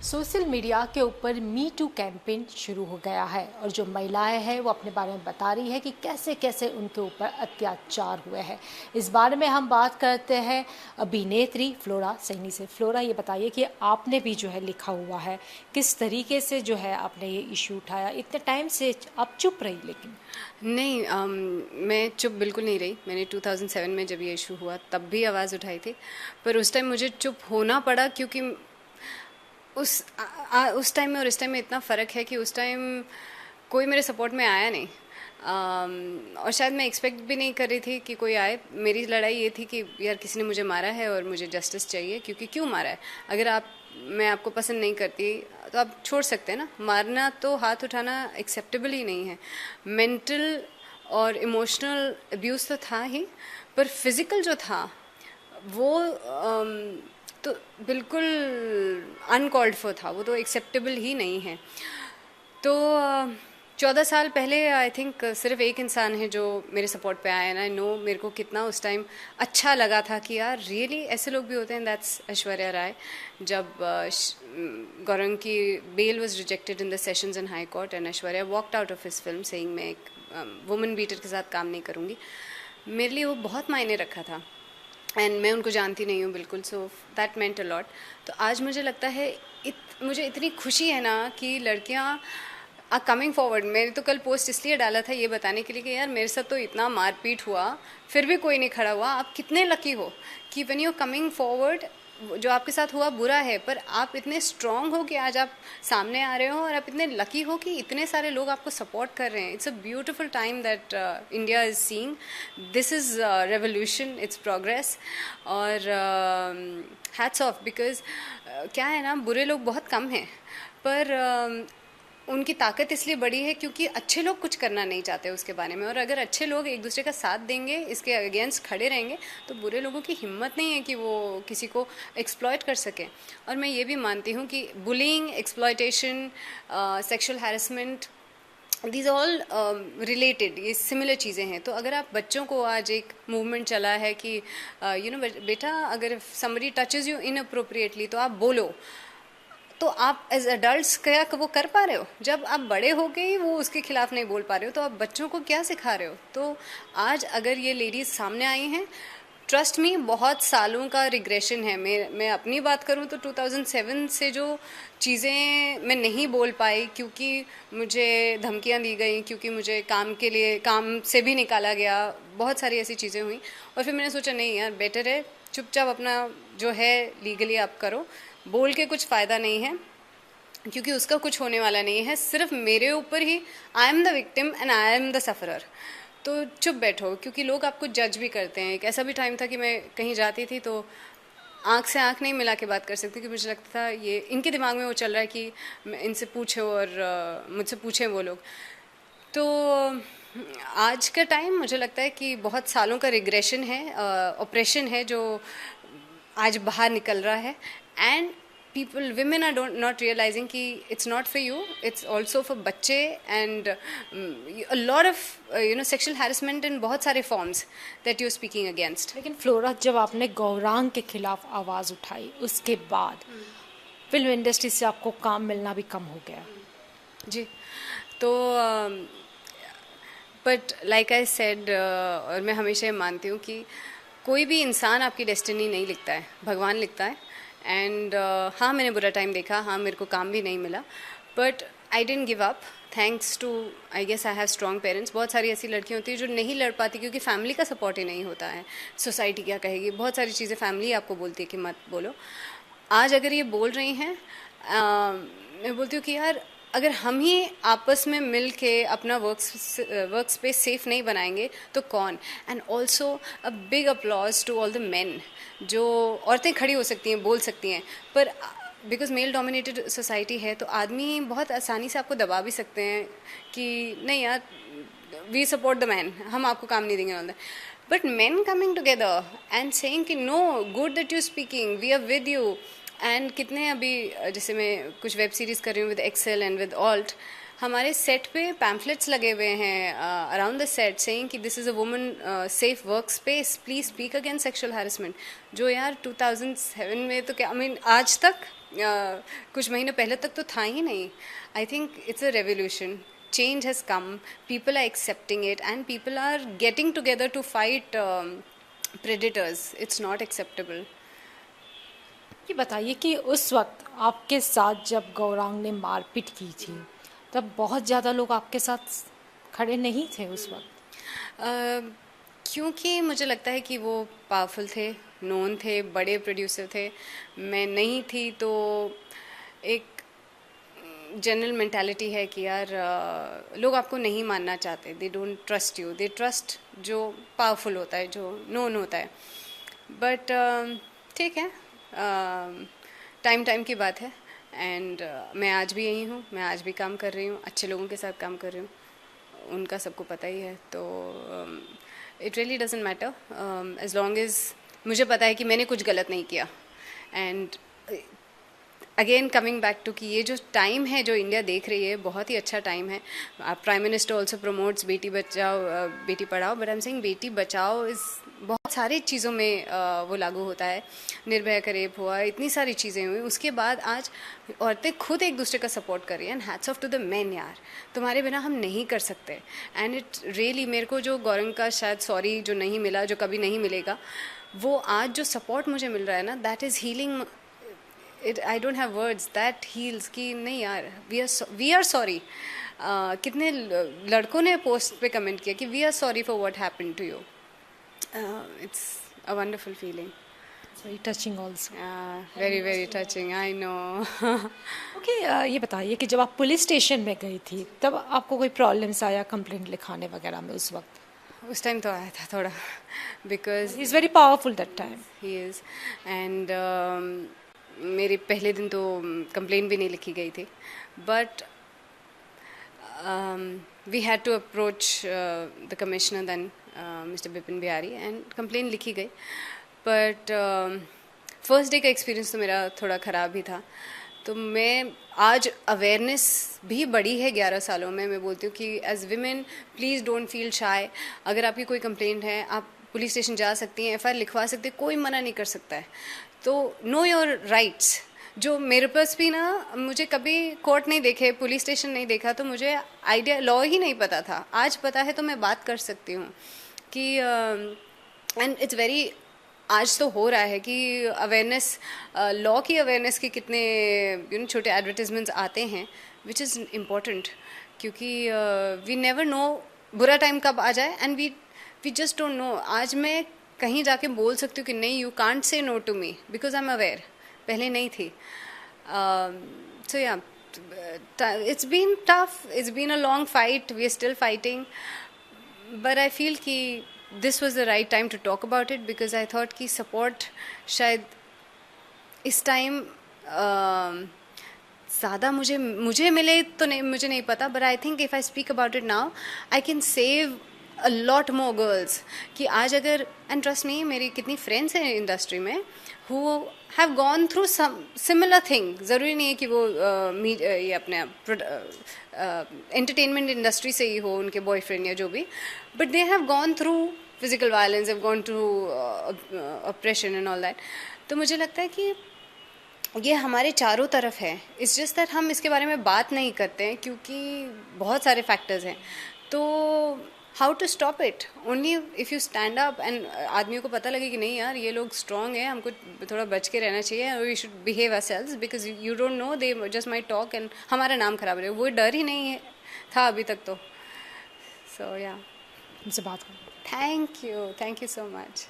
Social media के ऊपर मी to campaign शुरू हो गया है और जो महिलाएं हैं वो अपने बारे में बता रही है कि कैसे कैसे उनके ऊपर अत्याचार हुए हैं। इस बारे में हम बात करते हैं अभिनेत्री फ्लोरा सैनी से। फ्लोरा, ये बताइए कि आपने भी जो है लिखा हुआ है, किस तरीके से जो है आपने ये इशू उठाया? इतने टाइम से आप चुप रही लेकिन। नहीं, मैं चुप बिल्कुल नहीं रही। मैंने 2007 में जब ये इशू हुआ तब भी आवाज़ उठाई थी, पर उस टाइम मुझे चुप होना पड़ा क्योंकि उस टाइम में और इस टाइम में इतना फ़र्क है कि उस टाइम कोई मेरे सपोर्ट में आया नहीं। और शायद मैं एक्सपेक्ट भी नहीं कर रही थी कि कोई आए। मेरी लड़ाई ये थी कि यार किसी ने मुझे मारा है और मुझे जस्टिस चाहिए, क्योंकि क्यों मारा है? अगर मैं आपको पसंद नहीं करती तो आप छोड़ सकते हैं ना। मारना तो, हाथ उठाना एक्सेप्टेबल ही नहीं है। मेंटल और इमोशनल अब्यूज़ तो था ही, पर फिज़िकल जो था वो तो बिल्कुल अनकॉल्ड फॉर था। वो तो एक्सेप्टेबल ही नहीं है। तो 14 साल पहले आई थिंक सिर्फ एक इंसान है जो मेरे सपोर्ट पे आया। एंड आई नो मेरे को कितना उस टाइम अच्छा लगा था कि यार रियली ऐसे लोग भी होते हैं। दैट्स ऐश्वर्या राय। जब गौरंग की bail was rejected in the sessions in high court and Aishwarya walked out of his film saying मैं एक वुमन बीटर के साथ काम नहीं करूँगी, मेरे लिए वो बहुत मायने रखा था। एंड मैं उनको जानती नहीं हूँ बिल्कुल, so that meant a lot. तो आज मुझे लगता है मुझे इतनी खुशी है ना कि लड़कियाँ आर कमिंग फॉरवर्ड। मैंने तो कल पोस्ट इसलिए डाला था ये बताने के लिए कि यार मेरे साथ तो इतना मारपीट हुआ फिर भी कोई नहीं खड़ा हुआ। आप कितने लकी हो कि व्हेन यू कमिंग फॉरवर्ड, जो आपके साथ हुआ बुरा है, पर आप इतने स्ट्रांग हो कि आज आप सामने आ रहे हो, और आप इतने लकी हो कि इतने सारे लोग आपको सपोर्ट कर रहे हैं। It's a beautiful time that India is seeing. This is revolution, it's progress. और हैट्स ऑफ, बिकॉज क्या है ना, बुरे लोग बहुत कम हैं, पर उनकी ताकत इसलिए बड़ी है क्योंकि अच्छे लोग कुछ करना नहीं चाहते उसके बारे में। और अगर अच्छे लोग एक दूसरे का साथ देंगे, इसके अगेंस्ट खड़े रहेंगे, तो बुरे लोगों की हिम्मत नहीं है कि वो किसी को एक्सप्लॉयट कर सकें। और मैं ये भी मानती हूँ कि bullying, exploitation, sexual harassment, these all related, ये सिमिलर चीज़ें हैं। तो अगर आप बच्चों को, आज एक मूवमेंट चला है कि बेटा अगर समबडी टचेज यू इनअप्रोप्रिएटली तो आप बोलो, तो आप एज अडल्ट्स क्या वो कर पा रहे हो? जब आप बड़े हो गए वो उसके खिलाफ नहीं बोल पा रहे हो, तो आप बच्चों को क्या सिखा रहे हो? तो आज अगर ये लेडीज़ सामने आई हैं, ट्रस्ट मी, बहुत सालों का रिग्रेशन है। मैं अपनी बात करूं तो 2007 से जो चीज़ें मैं नहीं बोल पाई क्योंकि मुझे धमकियां दी गई, क्योंकि मुझे काम से भी निकाला गया, बहुत सारी ऐसी चीज़ें हुई। और फिर मैंने सोचा नहीं यार, बेटर है चुपचाप अपना जो है लीगली आप करो। बोल के कुछ फ़ायदा नहीं है क्योंकि उसका कुछ होने वाला नहीं है। सिर्फ मेरे ऊपर ही, I am the victim and I am the sufferer. तो चुप बैठो, क्योंकि लोग आपको जज भी करते हैं। एक ऐसा भी टाइम था कि मैं कहीं जाती थी तो आँख से आँख नहीं मिला के बात कर सकती, क्योंकि मुझे लगता था ये इनके दिमाग में वो चल रहा है कि इनसे पूछो और मुझसे पूछें वो लोग। तो आज का टाइम मुझे लगता है कि बहुत सालों का रिग्रेशन है, ऑपरेशन है जो आज बाहर निकल रहा है। And people, women are not realizing कि it's not for you, it's also for बच्चे। And a lot of sexual harassment in बहुत सारे forms that you speaking against. लेकिन फ्लोरा, जब आपने गौरांग के खिलाफ आवाज़ उठाई उसके बाद फिल्म इंडस्ट्री से आपको काम मिलना भी कम हो गया। जी, तो बट लाइक आई सेड, और मैं हमेशा ये मानती हूँ कि कोई भी इंसान आपकी डेस्टिनी नहीं लिखता है, भगवान लिखता है। एंड हाँ, मैंने बुरा टाइम देखा, हाँ मेरे को काम भी नहीं मिला, but I didn't give up, thanks to, I guess I have strong parents. बहुत सारी ऐसी लड़कियाँ होती हैं जो नहीं लड़ पाती क्योंकि फैमिली का सपोर्ट ही नहीं होता है। सोसाइटी क्या कहेगी, बहुत सारी चीज़ें फैमिली आपको बोलती है कि मत बोलो। आज अगर ये बोल रही हैं, मैं बोलती हूँ कि यार अगर हम ही आपस में मिल के अपना वर्क स्पेस सेफ नहीं बनाएंगे तो कौन? And also a big applause to all the men. जो औरतें खड़ी हो सकती हैं, बोल सकती हैं, पर बिकॉज मेल डोमिनेटेड सोसाइटी है तो आदमी बहुत आसानी से आपको दबा भी सकते हैं कि नहीं यार, वी सपोर्ट द मैन, हम आपको काम नहीं देंगे all that. But men coming together and saying कि no, good that you speaking, we are with you. And कितने अभी, जैसे मैं कुछ वेब सीरीज़ कर रही हूँ with Excel and with ALT, हमारे सेट पे पैम्फलेट्स लगे हुए हैं अराउंड द सेट सेइंग कि this is a woman safe work space, please speak against sexual harassment. जो यार 2007 में तो क्या, आई मीन आज तक कुछ महीने पहले तक तो था ही नहीं। I think it's a revolution, change has come, people are accepting it and people are getting together to fight predators. It's not acceptable. ये बताइए कि उस वक्त आपके साथ जब गौरांग ने मारपीट की थी तब बहुत ज़्यादा लोग आपके साथ खड़े नहीं थे उस वक्त? क्योंकि मुझे लगता है कि वो पावरफुल थे, नोन थे, बड़े प्रोड्यूसर थे, मैं नहीं थी, तो एक जनरल मेंटालिटी है कि यार लोग आपको नहीं मानना चाहते, they don't trust you, they trust जो पावरफुल होता है, जो नोन होता है। बट ठीक है, टाइम की बात है एंड मैं आज भी यही हूँ, मैं आज भी काम कर रही हूँ, अच्छे लोगों के साथ काम कर रही हूँ, उनका सबको पता ही है। तो it really doesn't matter as long as मुझे पता है कि मैंने कुछ गलत नहीं किया। And again coming back to कि ये जो टाइम है जो इंडिया देख रही है, बहुत ही अच्छा टाइम है। Prime minister also promotes Beti Bachao Beti Padhao, but I am saying Beti Bachao इस बहुत सारी चीज़ों में वो लागू होता है। निर्भया का रेप हुआ, इतनी सारी चीज़ें हुई, उसके बाद आज औरतें खुद एक दूसरे का सपोर्ट कर रही हैं। And hats off to the men, यार तुम्हारे बिना हम नहीं कर सकते। एंड इट रियली, मेरे को जो गौरंग का शायद सॉरी जो नहीं मिला, जो कभी नहीं मिलेगा, वो आज जो सपोर्ट मुझे मिल रहा है ना, that is healing it. I don't have words, that heels कि नहीं यार, वी आर सॉरी। कितने लड़कों ने पोस्ट पे कमेंट किया कि we are sorry for what happened to you. It's a wonderful feeling, very touching also. Very very touching, I know. Okay, ये बताइए कि जब आप पुलिस स्टेशन में गई थी तब आपको कोई प्रॉब्लम्स आया कंप्लेंट लिखाने वगैरह में उस वक्त? उस टाइम तो आया था थोड़ा, because he is very powerful that time. He is. And मेरे पहले दिन तो कंप्लेन भी नहीं लिखी गई थी, but we had to approach the commissioner then mister Bipin Bihari, and complain लिखी गई। बट फर्स्ट डे का एक्सपीरियंस तो मेरा थोड़ा ख़राब ही था। तो मैं आज अवेयरनेस भी बढ़ी है 11 सालों में। मैं बोलती हूँ कि as women please don't feel shy. अगर आपकी कोई कंप्लेंट है, आप पुलिस स्टेशन जा सकती हैं, FIR लिखवा सकते हैं, कोई मना नहीं कर सकता है। तो नो योर राइट्स। जो मेरे पास भी ना, मुझे कभी कोर्ट नहीं देखे, पुलिस स्टेशन नहीं देखा, तो मुझे आइडिया, लॉ ही नहीं पता था। आज पता है तो मैं बात कर सकती हूँ कि एंड इट्स वेरी, आज तो हो रहा है कि अवेयरनेस, लॉ की अवेयरनेस के कितने छोटे एडवर्टीजमेंट्स आते हैं, विच इज़ इम्पॉर्टेंट, क्योंकि वी नेवर नो बुरा टाइम कब आ जाए, and we just don't know. आज मैं कहीं जाके बोल सकती हूँ कि नहीं, you can't say no to me because I am aware, पहले नहीं थी। So yeah, it's been tough, it's been a long fight, we are still fighting, but I feel कि this was the right time to talk about it, because I thought कि support शायद इस time ज़्यादा मुझे मिले तो नहीं, मुझे नहीं पता, but I think if I speak about it now, I can save a lot more girls। कि आज अगर, and trust me, मेरी कितनी friends हैं इंडस्ट्री में who have gone through some similar thing। ज़रूरी नहीं है कि वो ये अपने एंटरटेनमेंट इंडस्ट्री से ही हो, उनके बॉयफ्रेंड या जो भी, but they have gone through physical violence, have gone through operation and all that. तो मुझे लगता है कि ये हमारे चारों तरफ है, इट्स जस्ट दैट हम इसके बारे में बात नहीं करते हैं क्योंकि बहुत सारे फैक्टर्स हैं। तो how to stop it? Only if you stand up and आदमियों को पता लगे कि नहीं यार, ये लोग स्ट्रॉन्ग हैं, हमको थोड़ा बच के रहना चाहिए, और we should behave ourselves, because you don't know, they just might talk and हमारा नाम खराब रहे। वो डर ही नहीं है, था अभी तक तो। सो या, उनसे बात करें। Thank you so much.